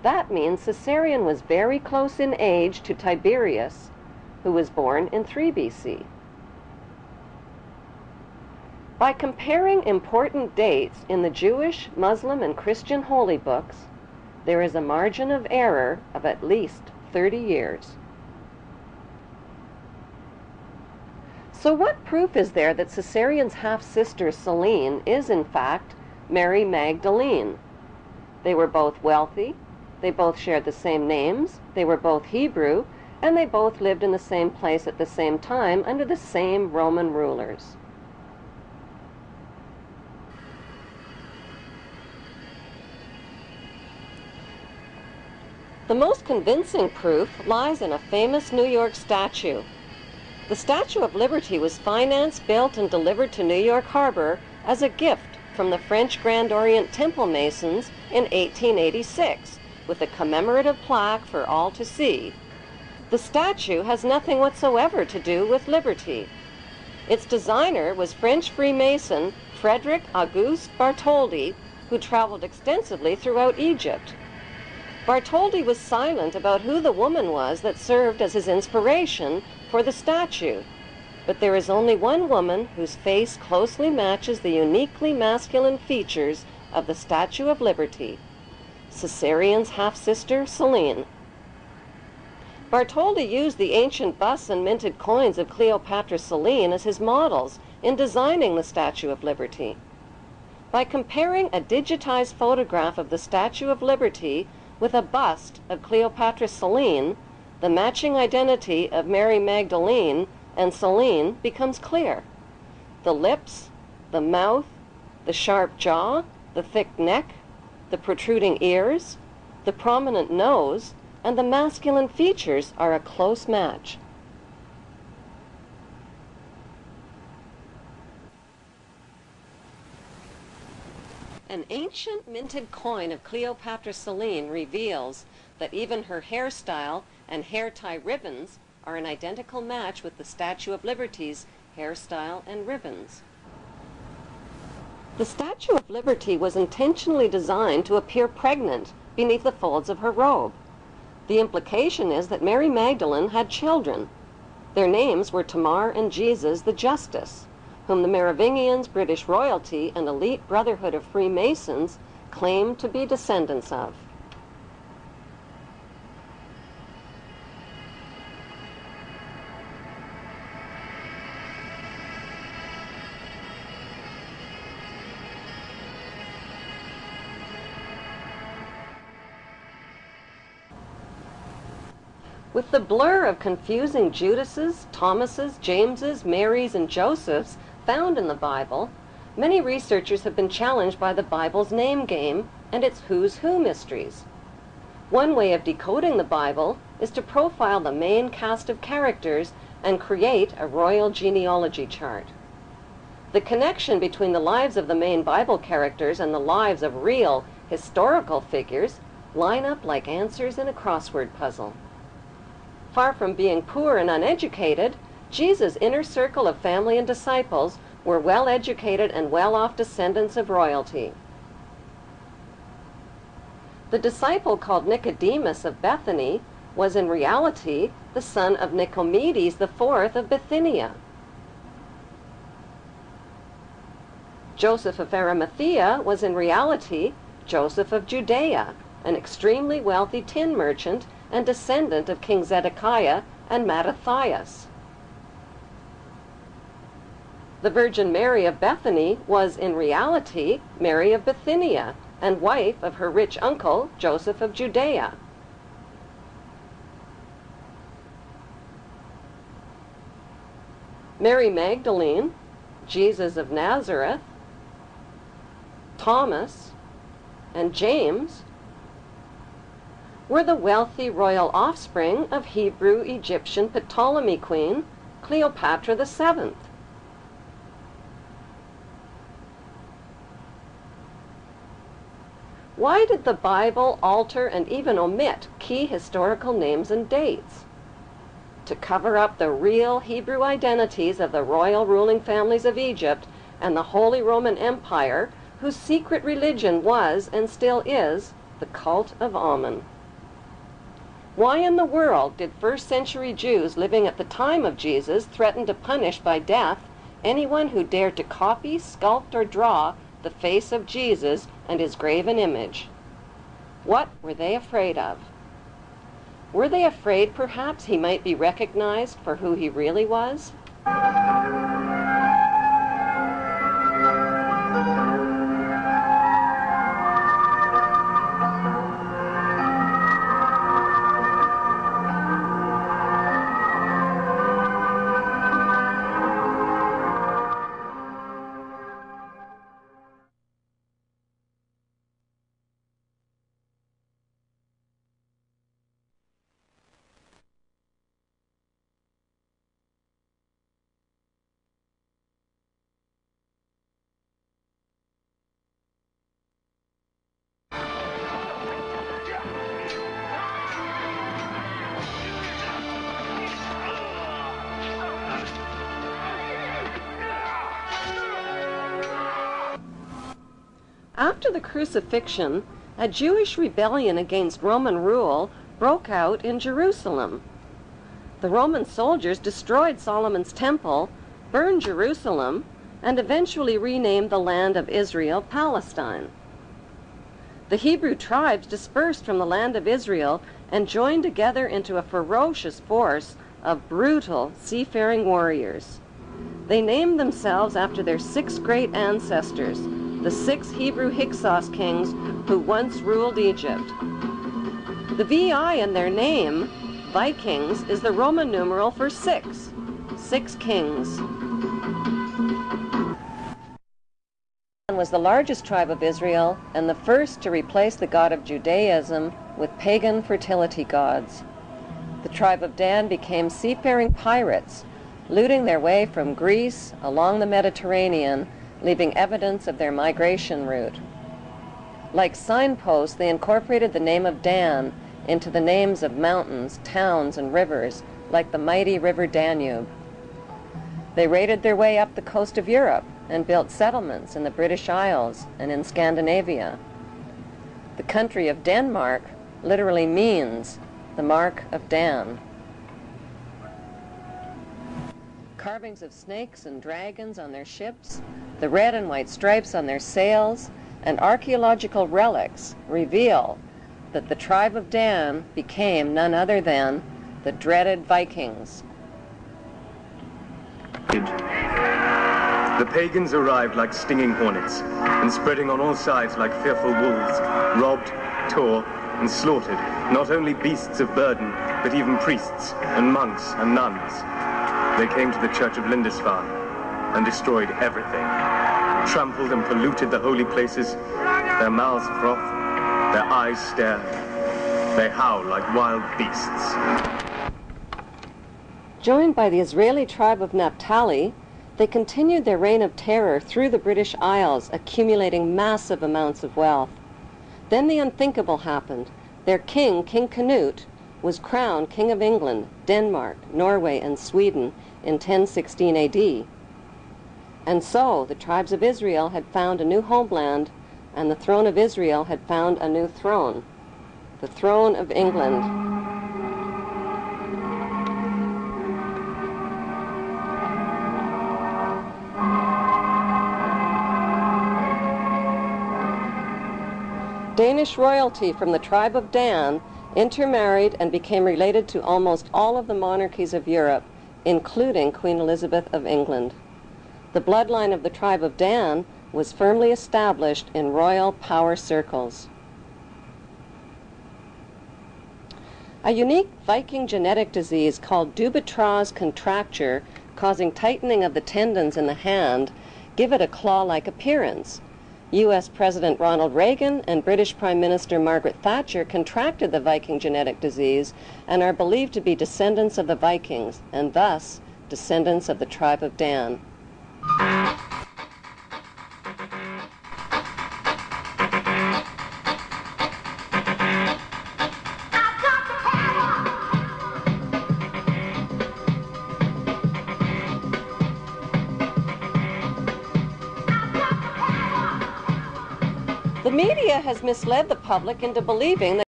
That means Caesarion was very close in age to Tiberius, who was born in 3 BC. By comparing important dates in the Jewish, Muslim, and Christian holy books, there is a margin of error of at least 30 years. So what proof is there that Caesarion's half-sister Selene is in fact Mary Magdalene? They were both wealthy, they both shared the same names, they were both Hebrew, and they both lived in the same place at the same time under the same Roman rulers. The most convincing proof lies in a famous New York statue. The Statue of Liberty was financed, built, and delivered to New York Harbor as a gift from the French Grand Orient Temple Masons in 1886, with a commemorative plaque for all to see. The statue has nothing whatsoever to do with liberty. Its designer was French Freemason Frederick Auguste Bartholdi, who traveled extensively throughout Egypt. Bartholdi was silent about who the woman was that served as his inspiration for the statue, but there is only one woman whose face closely matches the uniquely masculine features of the Statue of Liberty, Caesarion's half-sister Selene. Bartholdi used the ancient busts and minted coins of Cleopatra Selene as his models in designing the Statue of Liberty. By comparing a digitized photograph of the Statue of Liberty with a bust of Cleopatra Selene, the matching identity of Mary Magdalene and Selene becomes clear. The lips, the mouth, the sharp jaw, the thick neck, the protruding ears, the prominent nose, and the masculine features are a close match. An ancient minted coin of Cleopatra Selene reveals that even her hairstyle and hair tie ribbons are an identical match with the Statue of Liberty's hairstyle and ribbons. The Statue of Liberty was intentionally designed to appear pregnant beneath the folds of her robe. The implication is that Mary Magdalene had children. Their names were Tamar and Jesus the Justice, whom the Merovingians, British royalty, and elite brotherhood of Freemasons claimed to be descendants of. With the blur of confusing Judases, Thomases, Jameses, Marys, and Josephs found in the Bible, many researchers have been challenged by the Bible's name game and its who's who mysteries. One way of decoding the Bible is to profile the main cast of characters and create a royal genealogy chart. The connection between the lives of the main Bible characters and the lives of real, historical figures line up like answers in a crossword puzzle. Far from being poor and uneducated, Jesus' inner circle of family and disciples were well-educated and well-off descendants of royalty. The disciple called Nicodemus of Bethany was in reality the son of Nicomedes IV of Bithynia. Joseph of Arimathea was in reality Joseph of Judea, an extremely wealthy tin merchant and descendant of King Zedekiah and Mattathias. The Virgin Mary of Bethany was in reality Mary of Bithynia and wife of her rich uncle Joseph of Judea. Mary Magdalene, Jesus of Nazareth, Thomas, and James were the wealthy royal offspring of Hebrew-Egyptian Ptolemy queen Cleopatra VII. Why did the Bible alter and even omit key historical names and dates? To cover up the real Hebrew identities of the royal ruling families of Egypt and the Holy Roman Empire, whose secret religion was and still is the cult of Ammon. Why in the world did first-century Jews living at the time of Jesus threaten to punish by death anyone who dared to copy, sculpt, or draw the face of Jesus and his graven image? What were they afraid of? Were they afraid perhaps he might be recognized for who he really was? After the crucifixion, a Jewish rebellion against Roman rule broke out in Jerusalem. The Roman soldiers destroyed Solomon's temple, burned Jerusalem, and eventually renamed the land of Israel Palestine. The Hebrew tribes dispersed from the land of Israel and joined together into a ferocious force of brutal seafaring warriors. They named themselves after their 6 great ancestors, the 6 Hebrew Hyksos kings who once ruled Egypt. The VI in their name, Vikings, is the Roman numeral for 6. 6 kings. Was the largest tribe of Israel and the first to replace the god of Judaism with pagan fertility gods. The tribe of Dan became seafaring pirates, looting their way from Greece along the Mediterranean, leaving evidence of their migration route. Like signposts, they incorporated the name of Dan into the names of mountains, towns, and rivers, like the mighty river Danube. They raided their way up the coast of Europe and built settlements in the British Isles and in Scandinavia. The country of Denmark literally means the mark of Dan. Carvings of snakes and dragons on their ships, the red and white stripes on their sails, and archaeological relics reveal that the tribe of Dan became none other than the dreaded Vikings. The pagans arrived like stinging hornets, and spreading on all sides like fearful wolves, robbed, tore, and slaughtered not only beasts of burden, but even priests and monks and nuns. They came to the church of Lindisfarne and destroyed everything, trampled and polluted the holy places. Their mouths froth, their eyes stare, they howl like wild beasts. Joined by the Israeli tribe of Naphtali, they continued their reign of terror through the British Isles, accumulating massive amounts of wealth. Then the unthinkable happened. Their king, King Canute, was crowned King of England, Denmark, Norway, and Sweden in 1016 AD. And so the tribes of Israel had found a new homeland, and the throne of Israel had found a new throne, the throne of England. Danish royalty from the tribe of Dan intermarried and became related to almost all of the monarchies of Europe, including Queen Elizabeth of England. The bloodline of the tribe of Dan was firmly established in royal power circles. A unique Viking genetic disease called Dubitraz contracture, causing tightening of the tendons in the hand, give it a claw-like appearance. U.S. President Ronald Reagan and British Prime Minister Margaret Thatcher contracted the Viking genetic disease and are believed to be descendants of the Vikings, and thus descendants of the tribe of Dan. The The media has misled the public into believing that